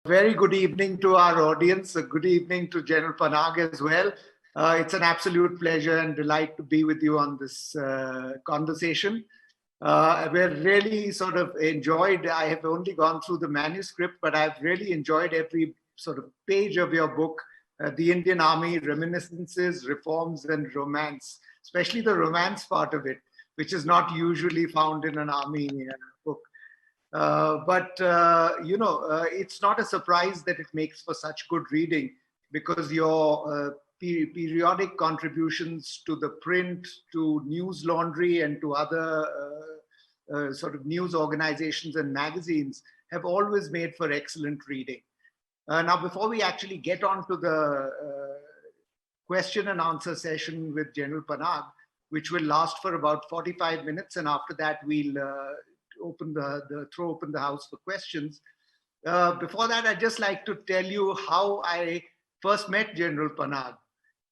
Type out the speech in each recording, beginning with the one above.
Very good evening to our audience. A good evening to General Panag as well. It's an absolute pleasure and delight to be with you on this conversation. We're really sort of enjoyed, I have only gone through the manuscript, but I've really enjoyed every sort of page of your book, The Indian Army, Reminiscences, Reforms and Romance, especially the romance part of it, which is not usually found in an army book. It's not a surprise that it makes for such good reading because your periodic contributions to the print, to news laundry, and to other sort of news organizations and magazines have always made for excellent reading. Now, before we actually get on to the question and answer session with General Panag, which will last for about 45 minutes, and after that we'll throw open the house for questions. Before that, I'd just like to tell you how I first met General Panag.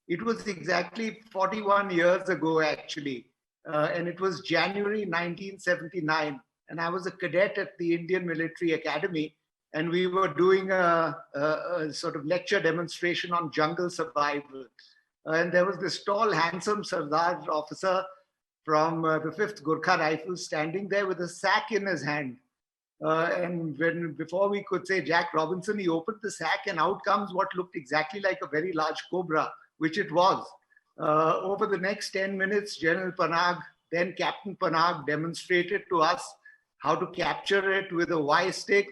It was exactly 41 years ago, actually, and it was January 1979, and I was a cadet at the Indian Military Academy, and we were doing a sort of lecture demonstration on jungle survival. And there was this tall, handsome Sardar officer from the 5th Gurkha Rifles standing there with a sack in his hand. Before we could say Jack Robinson, he opened the sack and out comes what looked exactly like a very large cobra, which it was. Over the next 10 minutes, General Panag, then Captain Panag, demonstrated to us how to capture it with a Y stick,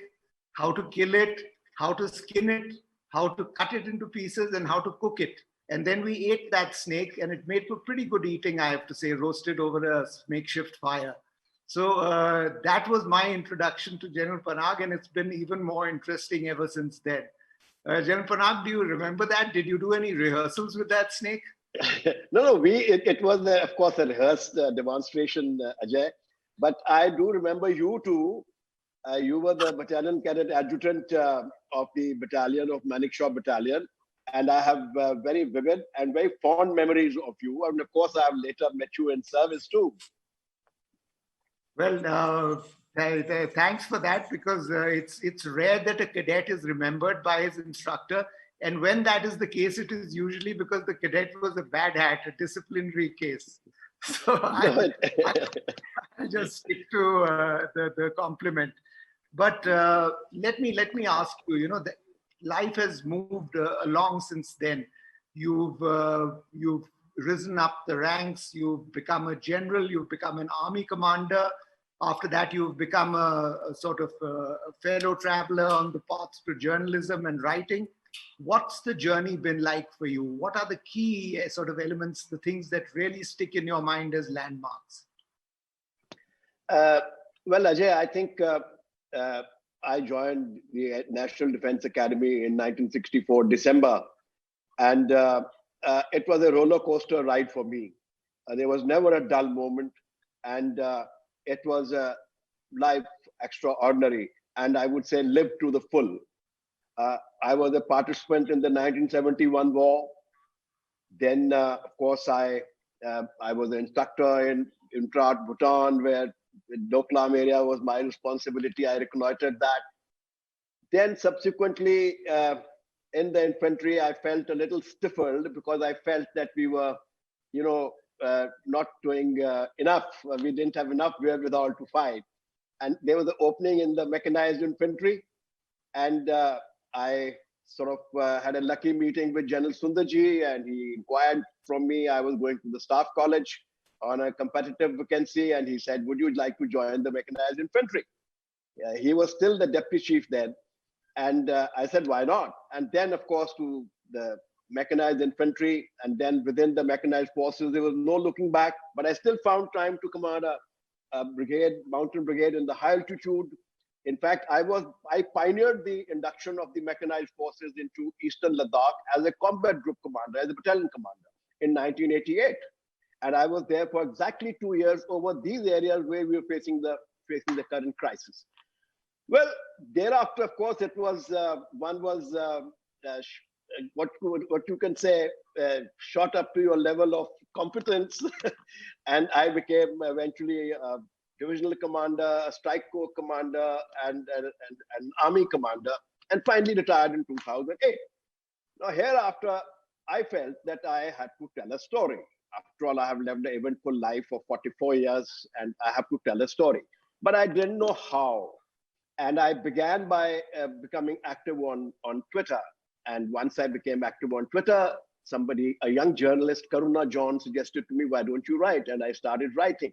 how to kill it, how to skin it, how to cut it into pieces, and how to cook it. And then we ate that snake, and it made for pretty good eating, I have to say, roasted over a makeshift fire. So that was my introduction to General Panag, and it's been even more interesting ever since then. General Panag, do you remember that? Did you do any rehearsals with that snake? No. It was, of course, a rehearsed demonstration, Ajay. But I do remember you too. You were the battalion cadet adjutant of the battalion of Manekshaw Battalion. And I have very vivid and very fond memories of you. And of course, I have later met you in service too. Well, thanks for that, because it's rare that a cadet is remembered by his instructor. And when that is the case, it is usually because the cadet was a bad hat, a disciplinary case. So I just stick to the compliment. But let me ask you, that life has moved along since then. You've risen up the ranks. You've become a general. You've become an army commander. After that, you've become a sort of a fellow traveler on the path to journalism and writing. What's the journey been like for you? What are the key sort of elements, the things that really stick in your mind as landmarks? Well, Ajay, I think I joined the National Defense Academy in 1964, December. And it was a roller coaster ride for me. There was never a dull moment. And it was a life extraordinary. And I would say lived to the full. I was a participant in the 1971 war. Then, of course, I was an instructor in Trat, Bhutan, where the Doklam area was my responsibility. I reconnoitered that. Then subsequently, in the infantry, I felt a little stifled because I felt that we were, not doing enough. We didn't have enough wherewithal to fight. And there was an opening in the mechanized infantry. And I sort of had a lucky meeting with General Sundarji, and he inquired from me. I was going to the staff college on a competitive vacancy, and he said, would you like to join the mechanized infantry? He was still the deputy chief then. And I said, why not? And then, of course, to the mechanized infantry, and then within the mechanized forces, there was no looking back. But I still found time to command a brigade, mountain brigade in the high altitude. In fact, I pioneered the induction of the mechanized forces into Eastern Ladakh as a combat group commander, as a battalion commander in 1988. And I was there for exactly 2 years over these areas where we were facing the current crisis. Well, thereafter, of course, it was what you can say shot up to your level of competence, and I became eventually a divisional commander, a strike corps commander, and an army commander. and finally retired in 2008. Now, hereafter, I felt that I had to tell a story. After all, I have lived an eventful life for 44 years and I have to tell a story. But I didn't know how. And I began by becoming active on Twitter. And once I became active on Twitter, a young journalist, Karuna John, suggested to me, why don't you write? And I started writing.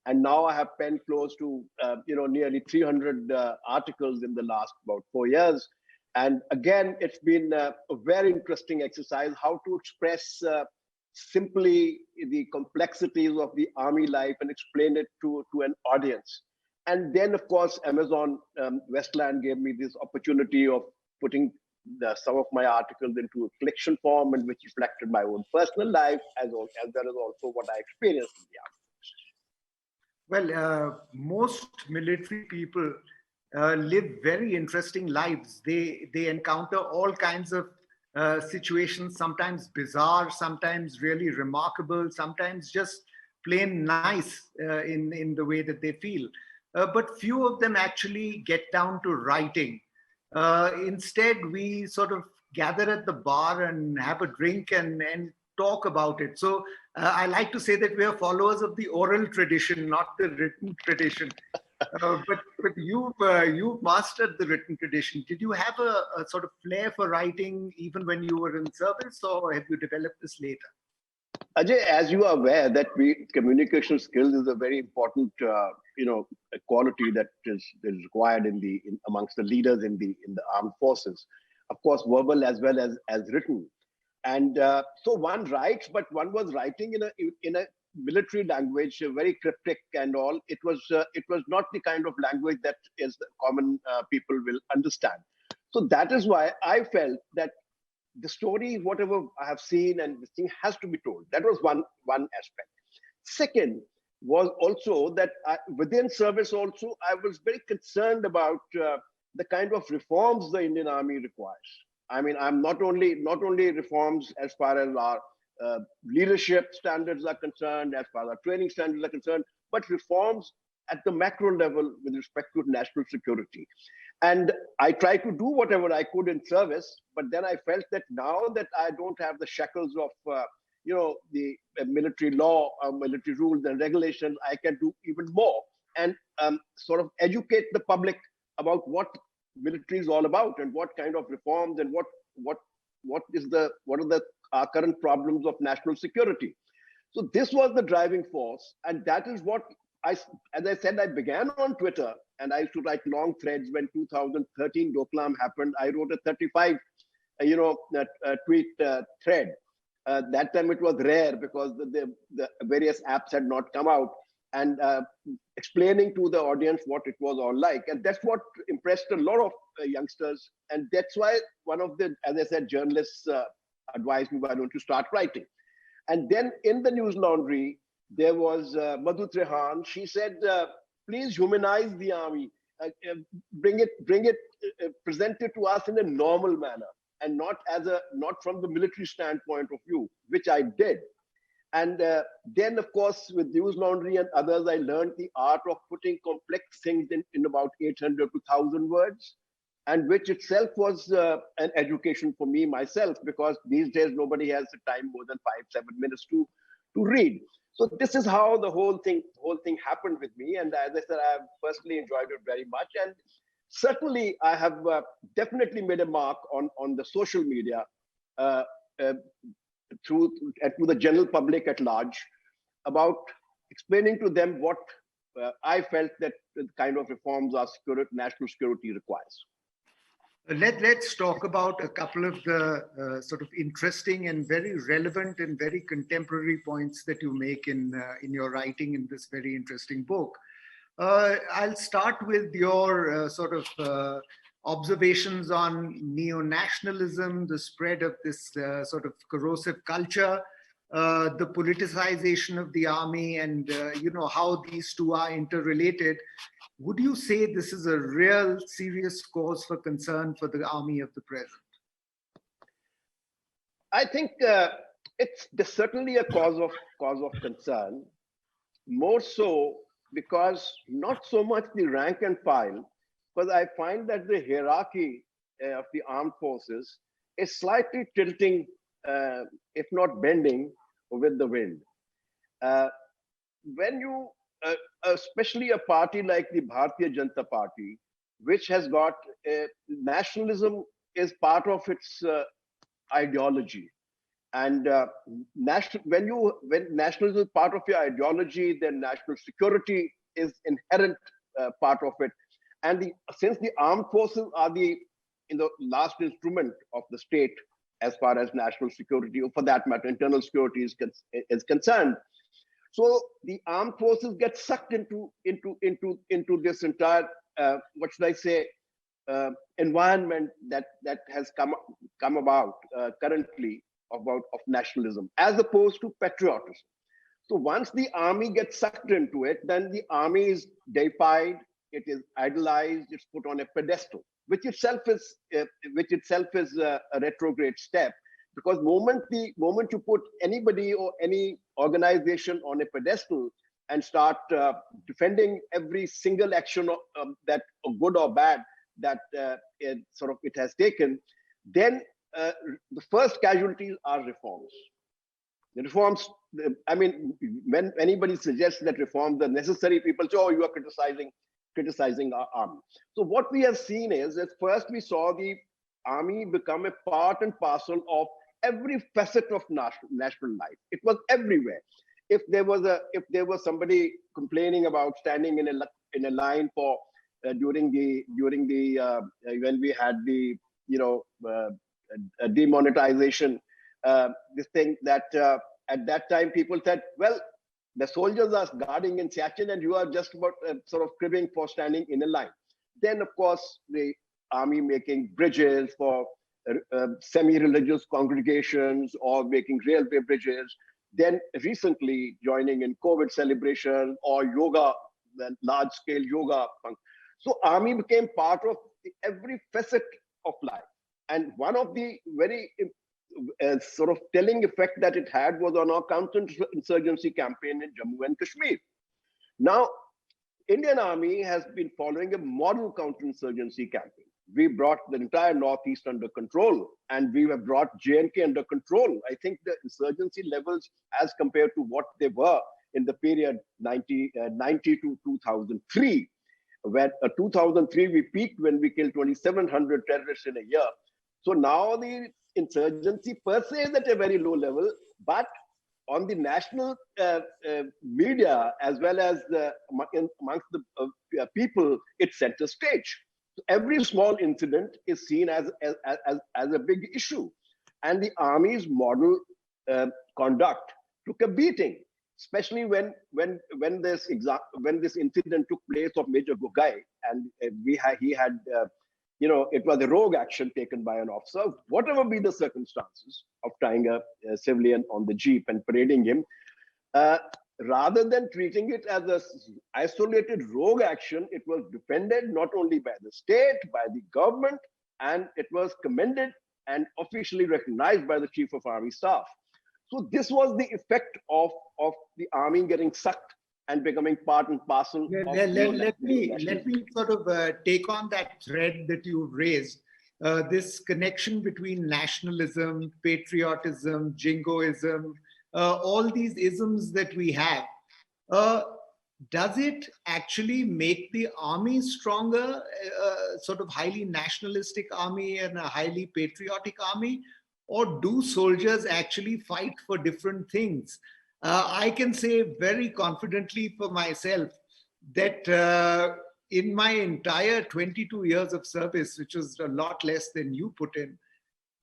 And now I have penned close to nearly 300 articles in the last about 4 years. And again, it's been a very interesting exercise, how to express simply the complexities of the army life and explain it to an audience. And then, of course, Amazon Westland gave me this opportunity of putting some of my articles into a collection form, and which reflected my own personal life, as well as also what I experienced in the army. Well, most military people live very interesting lives. They encounter all kinds of situations, sometimes bizarre, sometimes really remarkable, sometimes just plain nice in the way that they feel. But few of them actually get down to writing. Instead, we sort of gather at the bar and have a drink and talk about it. So I like to say that we are followers of the oral tradition, not the written tradition. But you've mastered the written tradition. Did you have a sort of flair for writing even when you were in service, or have you developed this later? Ajay, as you are aware, that communication skills is a very important, a quality that is required amongst the leaders in the armed forces. Of course, verbal as well as written. And so one writes, but one was writing in a military language, very cryptic and all. It was not the kind of language that is common people will understand. So that is why I felt that the story, whatever I have seen, and this thing has to be told. That was one aspect. Second was also that within service also, I was very concerned about the kind of reforms the Indian Army requires. I mean, I'm not only reforms as far as our leadership standards are concerned, as far as our training standards are concerned, but reforms at the macro level with respect to national security. And I tried to do whatever I could in service, but then I felt that now that I don't have the shackles of the military law, military rules and regulations, I can do even more and sort of educate the public about what military is all about and what kind of reforms and what are the current problems of national security. So this was the driving force, and that is what as I said, I began on Twitter, and I used to write long threads. When 2013 Doklam happened, I wrote a 35 tweet thread. That time it was rare because the various apps had not come out, and explaining to the audience what it was all like. And that's what impressed a lot of youngsters. And that's why one of the, as I said, journalists advised me, why don't you start writing? And then in the news laundry, there was Madhu Trehan. She said, please humanize the army, bring it, present it to us in a normal manner, and not from the military standpoint of view, which I did. And then, of course, with news laundry and others, I learned the art of putting complex things in about 800 to 1,000 words, and which itself was an education for me myself, because these days nobody has the time more than 5-7 minutes to read. So this is how the whole thing happened with me. And as I said, I have personally enjoyed it very much. And certainly I have definitely made a mark on the social media to the general public at large, about explaining to them what I felt that the kind of reforms our national security requires. Let's talk about a couple of the sort of interesting and very relevant and very contemporary points that you make in your writing in this very interesting book. I'll start with your sort of observations on neo-nationalism, the spread of this sort of corrosive culture, the politicization of the army, and how these two are interrelated. Would you say this is a real serious cause for concern for the army of the present? I think it's certainly a cause of concern, more so because not so much the rank and file, because I find that the hierarchy of the armed forces is slightly tilting, if not bending, with the wind. Uh, when you, especially a party like the Bharatiya Janata Party, which has got nationalism is part of its ideology, and when nationalism is part of your ideology, then national security is inherent part of it. And since the armed forces are the last instrument of the state as far as national security, or for that matter, internal security is concerned, so the armed forces get sucked into this entire what should I say environment that has come about currently of nationalism as opposed to patriotism. So once the army gets sucked into it, then the army is deified, it is idolized, it's put on a pedestal, which itself is a retrograde step. Because moment you put anybody or any organization on a pedestal and start defending every single action that good or bad that it has taken, then the first casualties are reforms. The reforms, I mean, when anybody suggests that reforms are necessary, people say, oh, you are criticizing our army. So what we have seen is that first we saw the army become a part and parcel of every facet of national life. It was everywhere. If there was somebody complaining about standing in a line for during the when we had the demonetization, this thing that at that time people said, well, the soldiers are guarding in Siachen and you are just about sort of cribbing for standing in a line. Then, of course, the army making bridges for semi-religious congregations or making railway bridges. Then recently joining in COVID celebration or yoga, large-scale yoga. So army became part of every facet of life. And one of the very sort of telling effect that it had was on our counterinsurgency campaign in Jammu and Kashmir. Now, Indian Army has been following a model counterinsurgency campaign. We brought the entire Northeast under control, and we have brought J&K under control. I think the insurgency levels, as compared to what they were in the period 90 to 2003, where 2003 we peaked when we killed 2,700 terrorists in a year. So now the insurgency per se is at a very low level, but on the national media as well as amongst the people, it's center stage. So every small incident is seen as a big issue, and the army's model conduct took a beating, especially when this incident took place of Major Gogai, and he had. It was a rogue action taken by an officer, whatever be the circumstances of tying a civilian on the jeep and parading him, rather than treating it as an isolated rogue action. It was defended not only by the state, by the government, and it was commended and officially recognized by the Chief of Army Staff. So this was the effect of the army getting sucked and becoming part and parcel. Let me sort of take on that thread that you've raised. This connection between nationalism, patriotism, jingoism, all these isms that we have. Does it actually make the army stronger, sort of highly nationalistic army and a highly patriotic army? Or do soldiers actually fight for different things? I can say very confidently for myself that in my entire 22 years of service, which was a lot less than you put in,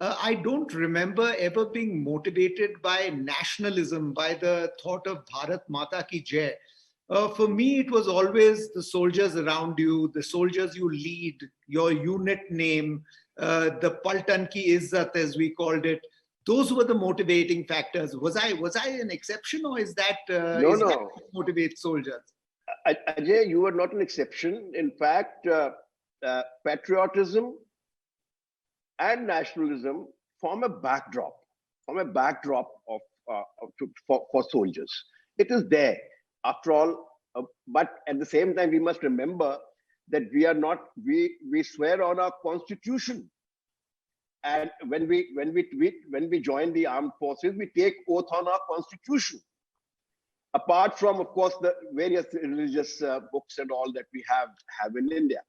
I don't remember ever being motivated by nationalism, by the thought of Bharat Mata ki Jai. For me, it was always the soldiers around you, the soldiers you lead, your unit name, the Paltan ki Izzat, as we called it. Those were the motivating factors. Was I an exception, or is that No. that what motivates soldiers? Ajay, you were not an exception. In fact, patriotism and nationalism form a backdrop for soldiers. It is there, after all. But at the same time, we must remember that we swear on our constitution and when we join the armed forces, we take oath on our constitution. Apart from, of course, the various religious books and all that we have in India.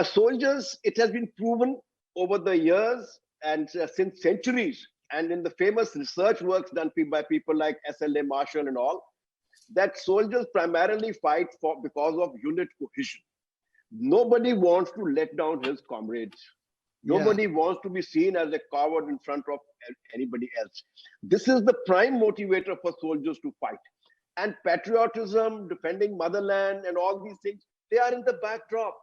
Soldiers, it has been proven over the years and since centuries, and in the famous research works done by people like S.L.A. Marshall and all, that soldiers primarily fight because of unit cohesion. Nobody wants to let down his comrades. Nobody wants to be seen as a coward in front of anybody else. This is the prime motivator for soldiers to fight. And patriotism, defending motherland, and all these things, they are in the backdrop.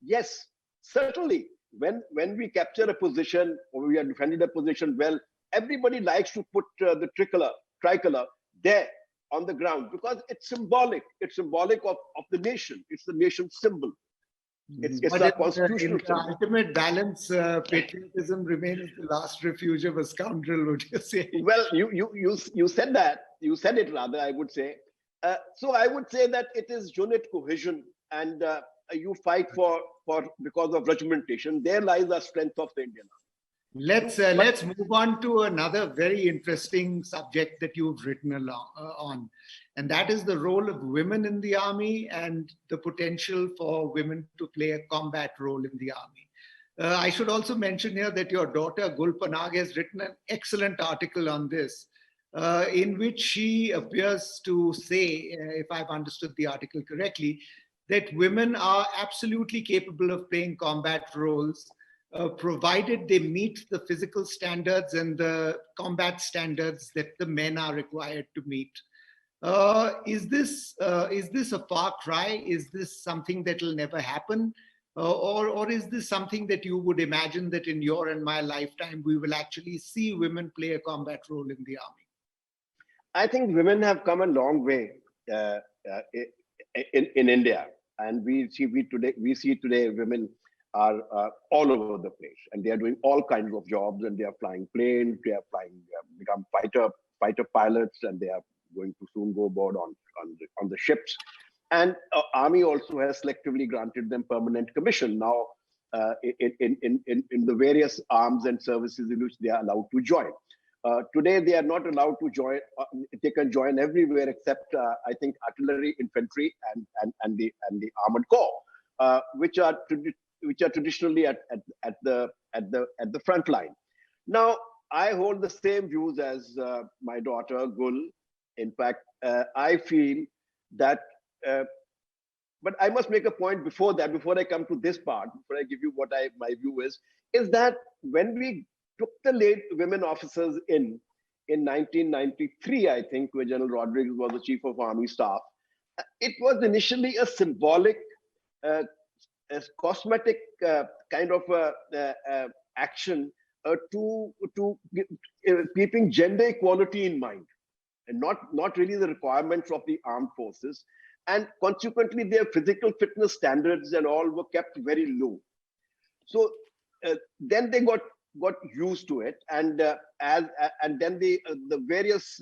Yes, certainly, when we capture a position or we are defending a position well, everybody likes to put the tricolor there on the ground because it's symbolic. It's symbolic of the nation. It's the nation's symbol. It's a constitutional symbol. The ultimate balance, patriotism remains the last refuge of a scoundrel, would you say? Well, you said that. You said it rather, I would say. So I would say that it is unit cohesion, and you fight because of regimentation. There lies the strength of the Indian Army. Let's move on to another very interesting subject that you've written on, and that is the role of women in the army and the potential for women to play a combat role in the army. I should also mention here that your daughter Gul Panag has written an excellent article on this, in which she appears to say, if I've understood the article correctly, that women are absolutely capable of playing combat roles, provided they meet the physical standards and the combat standards that the men are required to meet. Is this a far cry? Is this something that will never happen? Or is this something that you would imagine that in your and my lifetime, we will actually see women play a combat role in the army? I think women have come a long way in India. And we see today women are all over the place, and they are doing all kinds of jobs, and they are flying planes, they are become fighter pilots, and they are going to soon go aboard on the ships. And army also has selectively granted them permanent commission now in the various arms and services in which they are allowed to join. Today, they are not allowed to join. They can join everywhere except, I think, artillery, infantry, and the armored corps, which are traditionally at the front line. Now, I hold the same views as my daughter Gul. In fact, I feel that. But I must make a point before that. Before I come to this part, before I give you what my view is that when we took the late women officers in 1993, I think, where General Rodriguez was the Chief of Army Staff. It was initially a symbolic, a cosmetic kind of action to keeping gender equality in mind, and not really the requirements of the armed forces. And consequently, their physical fitness standards and all were kept very low. So then they got used to it, and then the various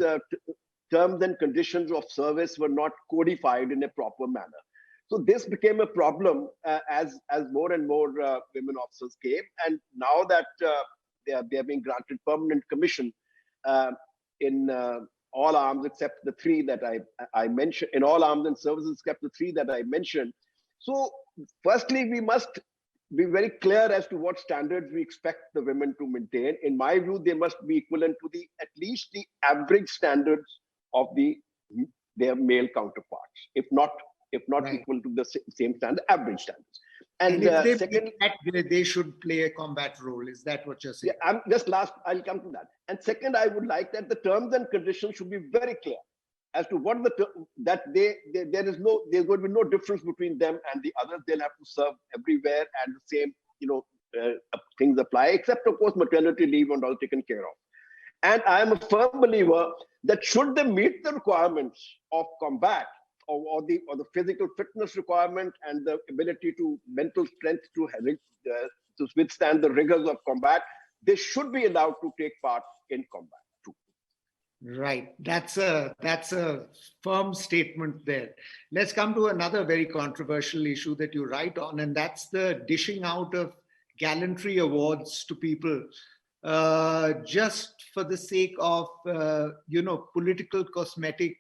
terms and conditions of service were not codified in a proper manner. So this became a problem as more and more women officers came, and now that they are being granted permanent commission in all arms except the three that I mentioned, in all arms and services except the three that I mentioned. So firstly, we must be very clear as to what standards we expect the women to maintain. In my view, they must be equivalent to at least the average standards of their male counterparts, if not right, equal to the same standard, average standards. And if second, they should play a combat role. Is that what you're saying? Yeah, I'll come to that. And second, I would like that the terms and conditions should be very clear as to what there's going to be no difference between them and the others. They'll have to serve everywhere, and the same things apply, except of course maternity leave and all taken care of. And I am a firm believer that should they meet the requirements of combat or the physical fitness requirement and the ability to mental strength to withstand the rigors of combat, they should be allowed to take part in combat. Right. That's a firm statement there. Let's come to another very controversial issue that you write on, and that's the dishing out of gallantry awards to people just for the sake of, political cosmetic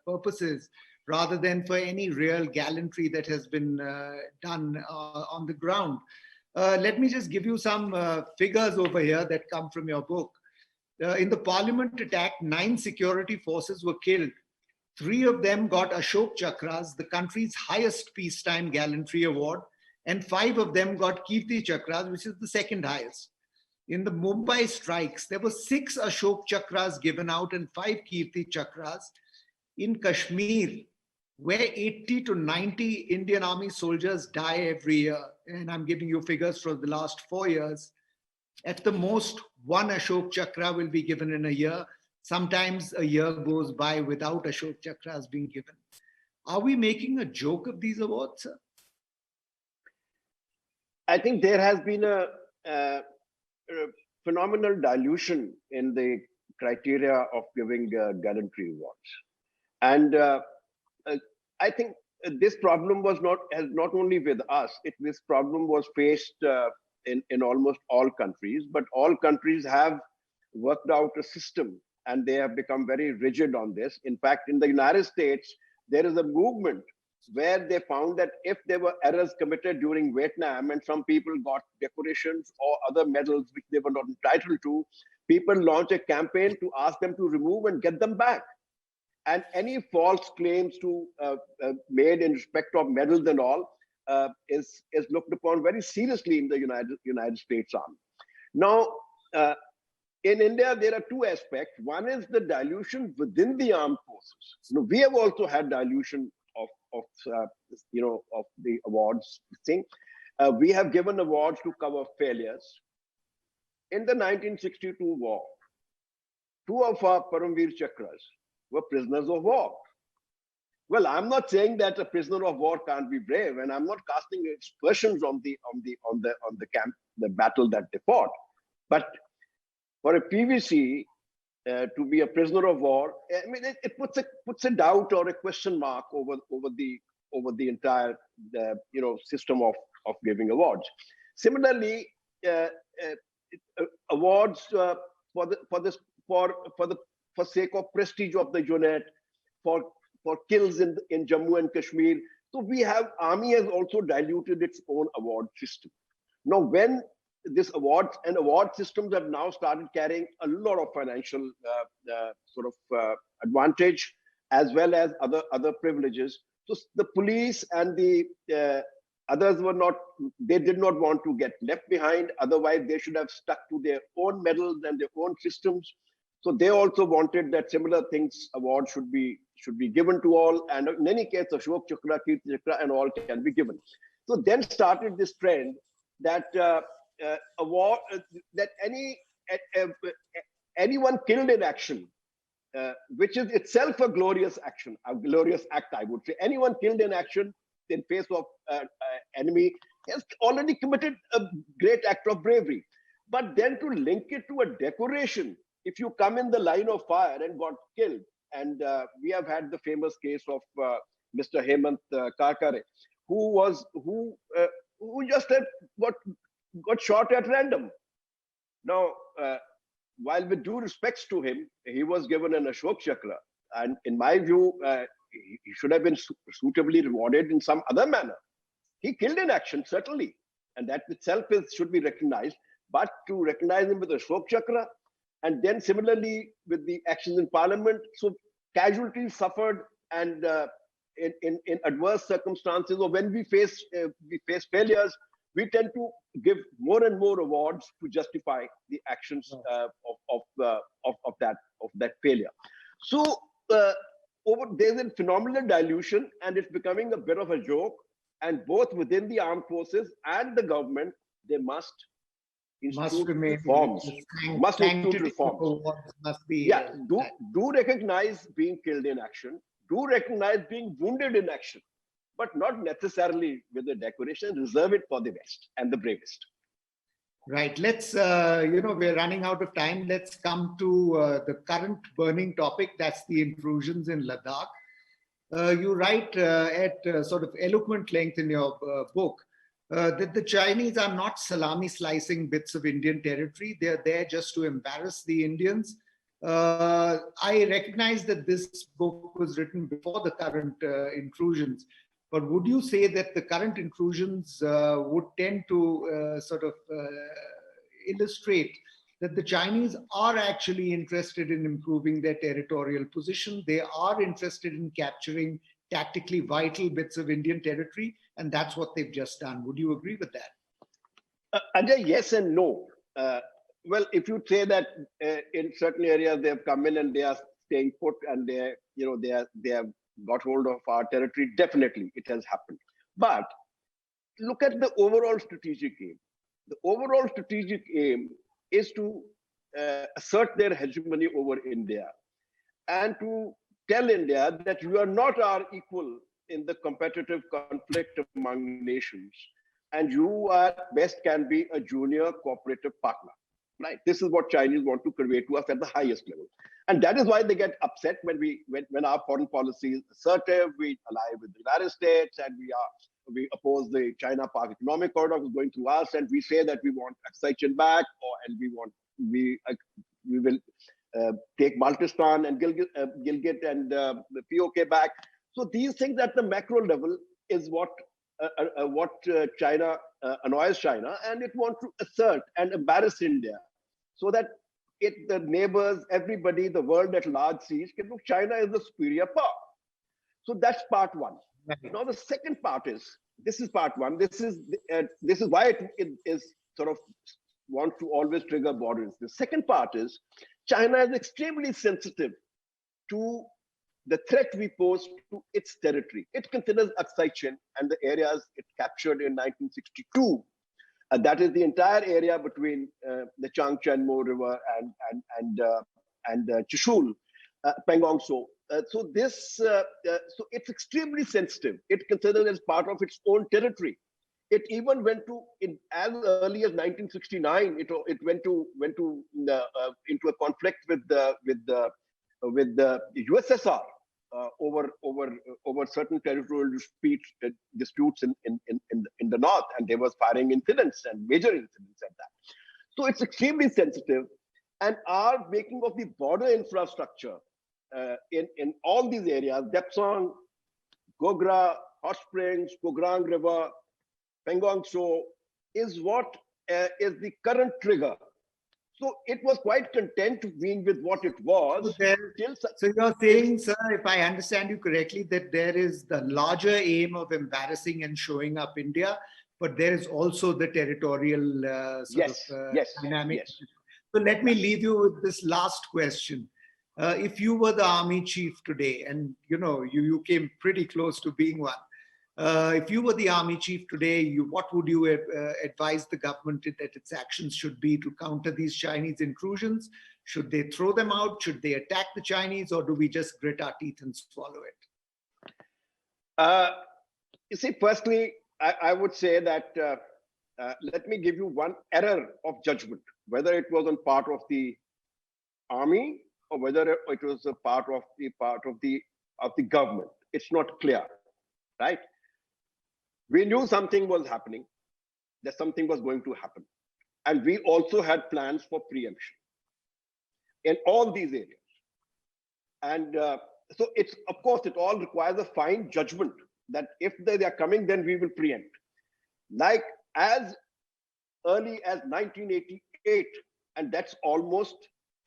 purposes, rather than for any real gallantry that has been done on the ground. Let me just give you some figures over here that come from your book. In the parliament attack, 9 security forces were killed. 3 of them got Ashok Chakras, the country's highest peacetime gallantry award, and 5 of them got Kirti Chakras, which is the second highest. In the Mumbai strikes, there were 6 Ashok Chakras given out and 5 Kirti Chakras. In Kashmir, where 80 to 90 Indian Army soldiers die every year, and I'm giving you figures for the last 4 years, at the most, 1 Ashok Chakra will be given in a year. Sometimes a year goes by without Ashok Chakras being given. Are we making a joke of these awards, sir? I think there has been a phenomenal dilution in the criteria of giving gallantry awards. And I think this problem has not only with us, this problem was faced in almost all countries, but all countries have worked out a system and they have become very rigid on this. In fact, in the United States, there is a movement where they found that if there were errors committed during Vietnam and some people got decorations or other medals which they were not entitled to, people launched a campaign to ask them to remove and get them back. And any false claims to made in respect of medals and all is looked upon very seriously in the United States Army. Now, in India, there are 2 aspects. One is the dilution within the armed forces. We have also had dilution of the awards thing. We have given awards to cover failures. In the 1962 war, 2 of our Paramveer Chakras were prisoners of war. Well, I'm not saying that a prisoner of war can't be brave, and I'm not casting aspersions on the battle that they fought. But for a PVC to be a prisoner of war, I mean, it puts a doubt or a question mark over the entire system of giving awards. Similarly, awards for sake of prestige of the unit, for kills in Jammu and Kashmir. So army has also diluted its own award system. Now, when this award systems have now started carrying a lot of financial advantage as well as other privileges. So the police and the others they did not want to get left behind. Otherwise, they should have stuck to their own medals and their own systems. So they also wanted that similar things, awards should be given to all, and in any case, Ashok Chakra, Kirti Chakra, and all can be given. So then started this trend that award that anyone killed in action, which is itself a glorious action, a glorious act, I would say. Anyone killed in action in face of enemy has already committed a great act of bravery. But then to link it to a decoration, if you come in the line of fire and got killed, and we have had the famous case of Mr. Hemant Karkare, who just had got shot at random. Now, while with due respects to him, he was given an Ashok Chakra, and in my view, he should have been suitably rewarded in some other manner. He killed in action, certainly, and that itself should be recognized. But to recognize him with a Ashok Chakra, and then similarly with the actions in Parliament, so casualties suffered, and in adverse circumstances, or when we face failures, we tend to give more and more awards to justify the actions of that failure. So there's a phenomenal dilution, and it's becoming a bit of a joke. And both within the armed forces and the government, they must institute reforms. Must institute reforms. Do recognize being killed in action. Do recognize being wounded in action, but not necessarily with a decoration. Reserve it for the best and the bravest. Right. Let's, we're running out of time. Let's come to the current burning topic. That's the intrusions in Ladakh. You write at sort of eloquent length in your book that the Chinese are not salami slicing bits of Indian territory. They're there just to embarrass the Indians. I recognize that this book was written before the current intrusions, but would you say that the current intrusions would tend to illustrate that the Chinese are actually interested in improving their territorial position? They are interested in capturing tactically vital bits of Indian territory, and that's what they've just done. Would you agree with that? Ajay, yes and no. Well, if you say that in certain areas they have come in and they are staying put and they have got hold of our territory, definitely it has happened. But look at the overall strategic aim. The overall strategic aim is to assert their hegemony over India and to tell India that you are not our equal in the competitive conflict among nations, and you at best can be a junior cooperative partner. Right? This is what Chinese want to convey to us at the highest level, and that is why they get upset when our foreign policy is assertive. We ally with the United States, and we oppose the China-Pak economic corridor going through us, and we say that we want taxation back, and we will take Baltistan and Gilgit and the POK back. So these things at the macro level is what China annoys China, and it wants to assert and embarrass India, so that the neighbors, everybody, the world at large sees, look, China is the superior power. So that's part one. Now the second part is, this is part one. This is why it is sort of wants to always trigger borders. The second part is, China is extremely sensitive to the threat we pose to its territory. It considers Aksai Chin and the areas it captured in 1962. That is the entire area between the Changchenmo River and Chishul, Pangong So. So it's extremely sensitive. It considers as part of its own territory. It even went to, as early as 1969, it went into a conflict with the USSR over certain territorial disputes in the north, and there was firing incidents and major incidents at that. So it's extremely sensitive, and our making of the border infrastructure in all these areas, Depsang, Gogra, Hot Springs, Kograng River, Pangong So, is what is the current trigger. So it was quite content to being with what it was. So you're saying, sir, if I understand you correctly, that there is the larger aim of embarrassing and showing up India, but there is also the territorial dynamic. Yes. So let me leave you with this last question. If you were the army chief today, and you came pretty close to being one, if you were the army chief today, what would you advise the government that its actions should be to counter these Chinese intrusions? Should they throw them out? Should they attack the Chinese, or do we just grit our teeth and swallow it? You see, firstly, I would say that let me give you one error of judgment, whether it was on part of the army or whether it was a part of the government. It's not clear, right? We knew something was happening, that something was going to happen. And we also had plans for preemption in all these areas. And so of course, it all requires a fine judgment that if they are coming, then we will preempt. Like as early as 1988, and that's almost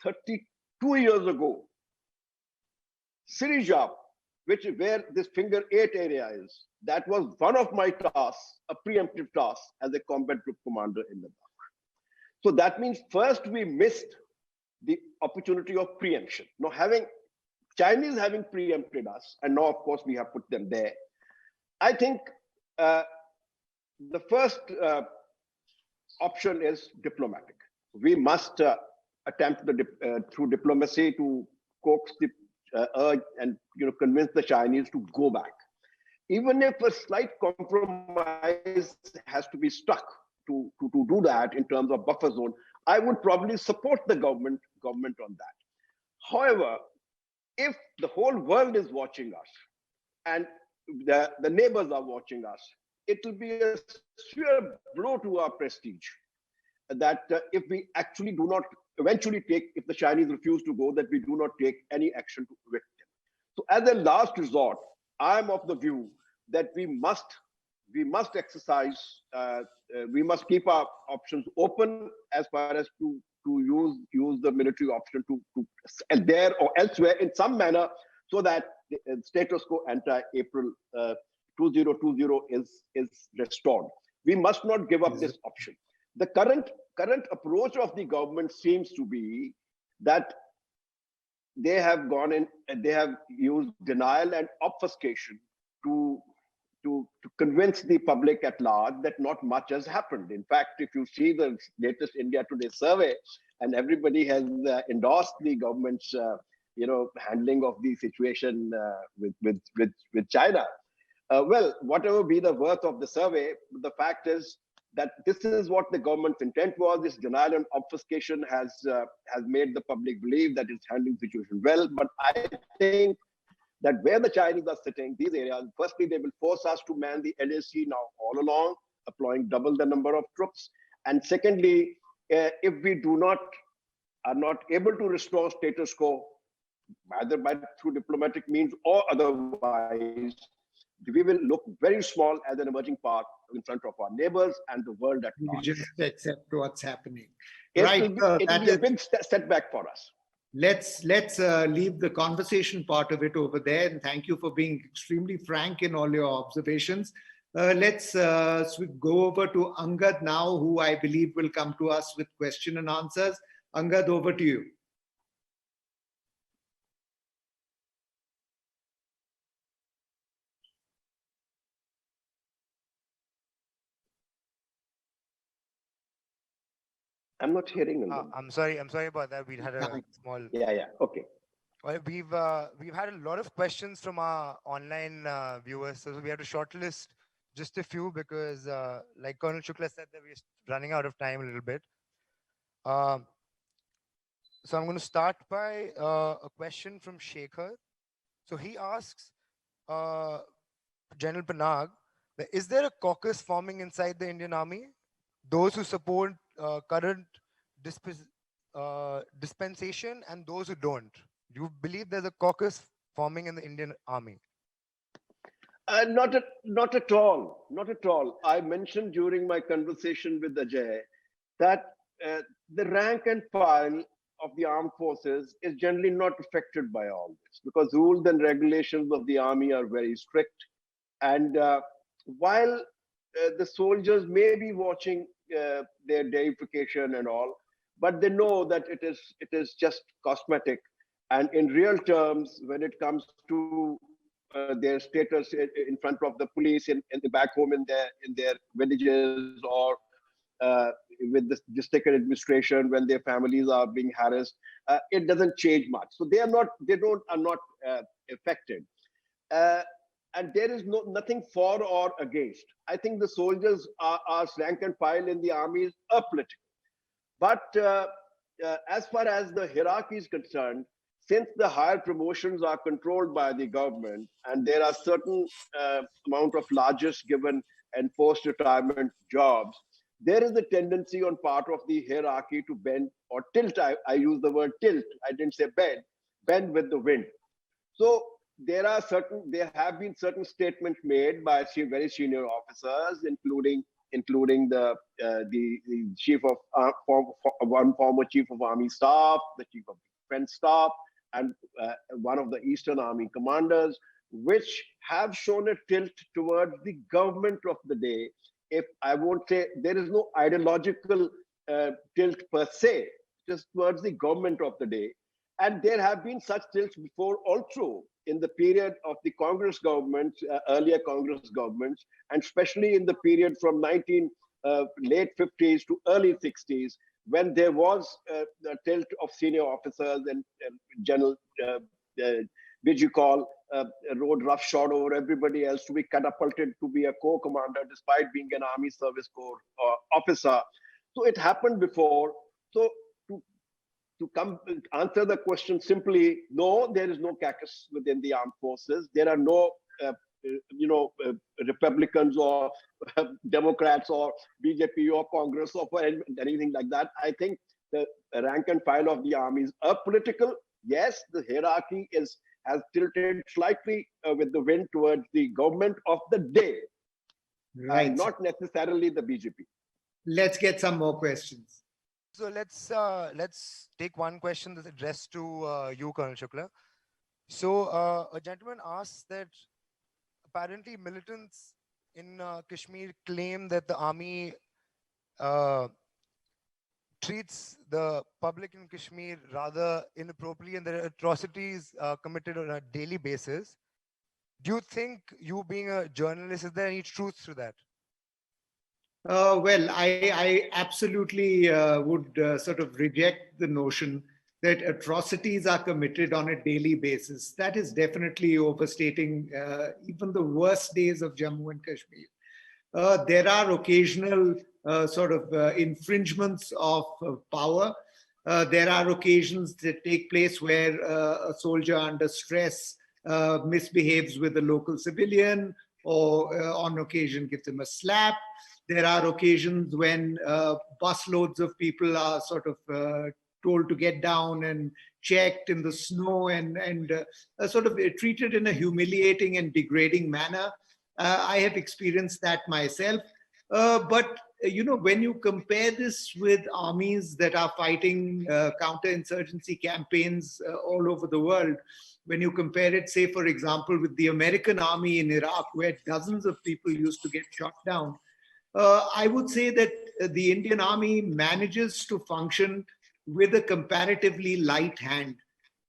32 years ago, Sirijap, where this Finger 8 area is, that was one of my tasks, a preemptive task as a combat group commander in the dark. So that means first we missed the opportunity of preemption. Now Chinese having preempted us, and now of course we have put them there. I think the first option is diplomatic. We must attempt through diplomacy to coax the urge and convince the Chinese to go back. Even if a slight compromise has to be struck to do that in terms of buffer zone, I would probably support the government on that. However, if the whole world is watching us and the neighbors are watching us, it will be a sheer blow to our prestige that if we actually do not eventually take, if the Chinese refuse to go, that we do not take any action to evict them. So as a last resort, I'm of the view that we must exercise, we must keep our options open as far as to use the military option to there or elsewhere in some manner, so that the status quo anti-April 2020 is restored. We must not give up this option. The current approach of the government seems to be that they have gone in and they have used denial and obfuscation to convince the public at large that not much has happened. In fact, if you see the latest India Today survey, and everybody has endorsed the government's handling of the situation with China. Well, whatever be the worth of the survey, the fact is that this is what the government's intent was. This denial and obfuscation has made the public believe that it's handling the situation well. But I think that where the Chinese are sitting, these areas, firstly, they will force us to man the LAC now all along, employing double the number of troops. And secondly, if we are not able to restore status quo, either through diplomatic means or otherwise, we will look very small as an emerging power in front of our neighbors and the world at large. We just accept what's happening. It will be a big setback for us. Let's leave the conversation part of it over there. And thank you for being extremely frank in all your observations. Let's go over to Angad now, who I believe will come to us with question and answers. Angad, over to you. I'm not hearing him. I'm sorry about that. We had a small. Yeah. Okay. Well, we've had a lot of questions from our online viewers, so we have to shortlist just a few because, like Colonel Shukla said, that we're running out of time a little bit. So I'm going to start by a question from Shekhar. So he asks General Panag, is there a caucus forming inside the Indian Army? Those who support current dispensation and those who don't. Do you believe there's a caucus forming in the Indian Army? Not at all. Not at all. I mentioned during my conversation with Ajay that the rank and file of the armed forces is generally not affected by all this because rules and regulations of the army are very strict. And while the soldiers may be watching their deification and all, but they know that it is just cosmetic. And in real terms, when it comes to their status in front of the police in the back home in their villages or with the district administration when their families are being harassed, it doesn't change much. So they are not affected. And there is nothing for or against. I think the soldiers are rank and file in the army is apolitical. But as far as the hierarchy is concerned, since the higher promotions are controlled by the government and there are certain amount of largesse given and post-retirement jobs, there is a tendency on part of the hierarchy to bend or tilt. I use the word tilt. I didn't say bend with the wind. So there have been certain statements made by very senior officers, including the chief of one former chief of army staff, the chief of defense staff, and one of the Eastern Army commanders, which have shown a tilt towards the government of the day. If I won't say there is no ideological tilt per se, just towards the government of the day. And there have been such tilts before also in the period of the Congress governments, earlier Congress governments, and especially in the period from late 50s to early 60s, when there was a tilt of senior officers and general, which you call rode roughshod over everybody else to be catapulted to be a corps commander despite being an Army Service Corps officer. So it happened before. So to answer the question simply, no, there is no caucus within the armed forces. There are no Republicans or Democrats or BJP or Congress or for anything like that. I think the rank and file of the army is apolitical. Yes, the hierarchy has tilted slightly with the wind towards the government of the day, Right. not necessarily the BJP. Let's get some more questions. So let's take one question that's addressed to you, Colonel Shukla. So a gentleman asks that apparently militants in Kashmir claim that the army uh, treats the public in Kashmir rather inappropriately and there are atrocities committed on a daily basis. Do you think, you being a journalist, is there any truth to that? Well, I absolutely would sort of reject the notion that atrocities are committed on a daily basis. That is definitely overstating even the worst days of Jammu and Kashmir. There are occasional infringements of power. There are occasions that take place where a soldier under stress misbehaves with a local civilian or on occasion gives him a slap. There are occasions when busloads of people are told to get down and checked in the snow and treated in a humiliating and degrading manner. I have experienced that myself. But when you compare this with armies that are fighting counterinsurgency campaigns all over the world, when you compare it, say, for example, with the American army in Iraq, where dozens of people used to get shot down, I would say that the Indian army manages to function with a comparatively light hand.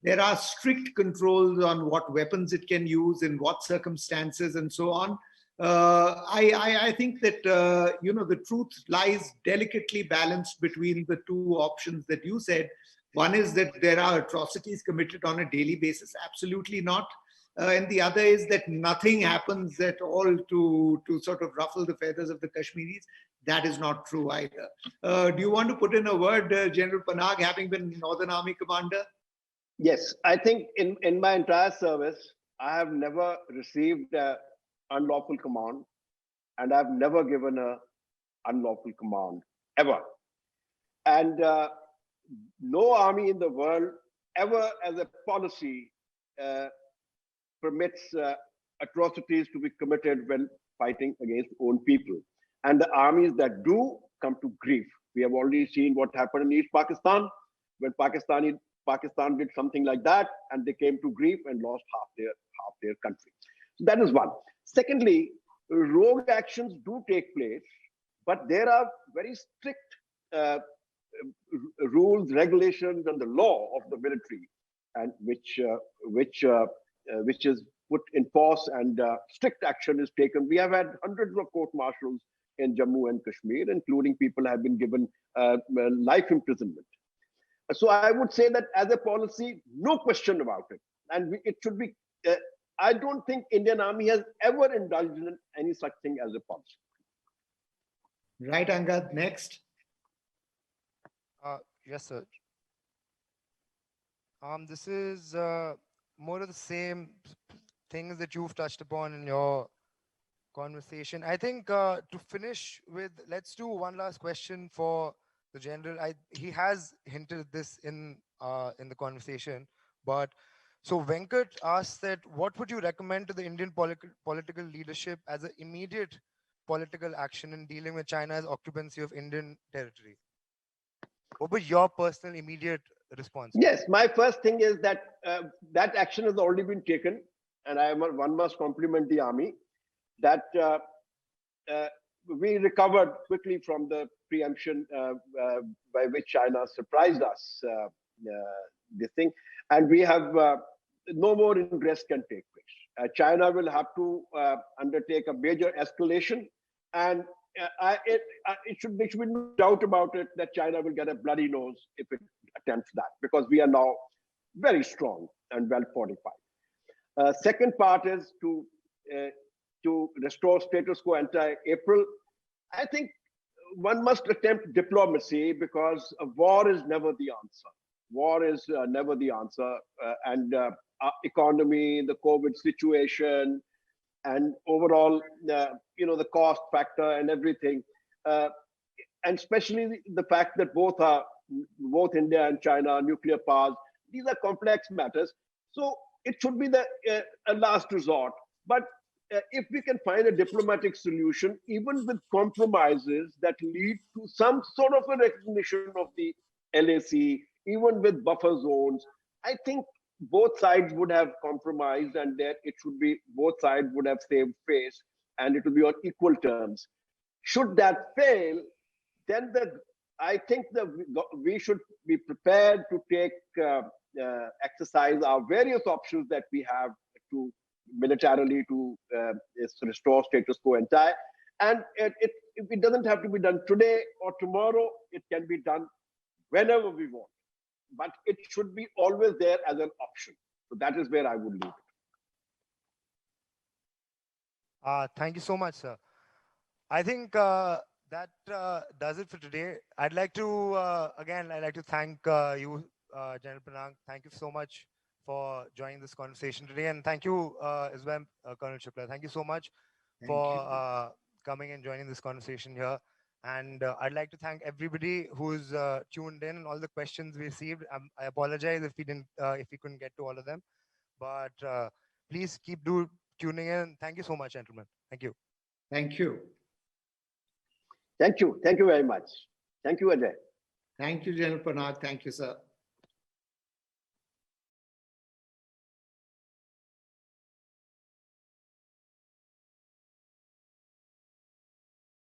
There are strict controls on what weapons it can use, in what circumstances, and so on. I think that the truth lies delicately balanced between the two options that you said. One is that there are atrocities committed on a daily basis. Absolutely not. And the other is that nothing happens at all to sort of ruffle the feathers of the Kashmiris. That is not true either. Do you want to put in a word, General Panag, having been Northern Army commander? Yes, I think in my entire service, I have never received an unlawful command, and I've never given an unlawful command, ever. And no army in the world ever, as a policy, permits atrocities to be committed when fighting against own people. And the armies that do come to grief. We have already seen what happened in East Pakistan, when Pakistan did something like that, and they came to grief and lost half their country. So that is one. Secondly, rogue actions do take place, but there are very strict rules, regulations, and the law of the military, and which is put in force, and strict action is taken. We have had hundreds of court-martials in Jammu and Kashmir, including people have been given life imprisonment. So I would say that as a policy, no question about it. And it should be, I don't think Indian Army has ever indulged in any such thing as a policy. Right, Angad, next. Yes, sir. This is more of the same things that you've touched upon in your conversation. I think to finish with, let's do one last question for the general. He has hinted at this in the conversation, but so Venkat asks that what would you recommend to the Indian political leadership as an immediate political action in dealing with China's occupancy of Indian territory? What was your personal immediate response? Yes, my first thing is that that action has already been taken, and one must compliment the army that we recovered quickly from the preemption by which China surprised us. This thing, and we have no more ingress can take place. China will have to undertake a major escalation, and it should be no doubt about it that China will get a bloody nose if it attempts that, because we are now very strong and well fortified. Second part is to restore status quo ante-April. I think one must attempt diplomacy, because a war is never the answer. War is never the answer, and our economy, the COVID situation, and overall, the cost factor and everything, and especially the fact that both India and China are nuclear powers. These are complex matters, so it should be a last resort. But if we can find a diplomatic solution, even with compromises that lead to some sort of a recognition of the LAC, even with buffer zones, I think both sides would have compromised, and that it should be both sides would have saved face, and it will be on equal terms. Should that fail, then I think that we should be prepared to take exercise our various options that we have to militarily to restore status quo entire. And it doesn't have to be done today or tomorrow. It can be done whenever we want, but it should be always there as an option. So that is where I would leave it. Thank you so much, sir. I think that does it for today. I'd like to thank you, General Panag. Thank you so much for joining this conversation today, and thank you as well, Colonel Shukla. Thank you so much for coming and joining this conversation here. And I'd like to thank everybody who's tuned in and all the questions we received. I apologize if we couldn't get to all of them, but please keep tuning in. Thank you so much, gentlemen. Thank you. Thank you. Thank you. Thank you very much. Thank you, Ajay. Thank you, General Panag. Thank you, sir.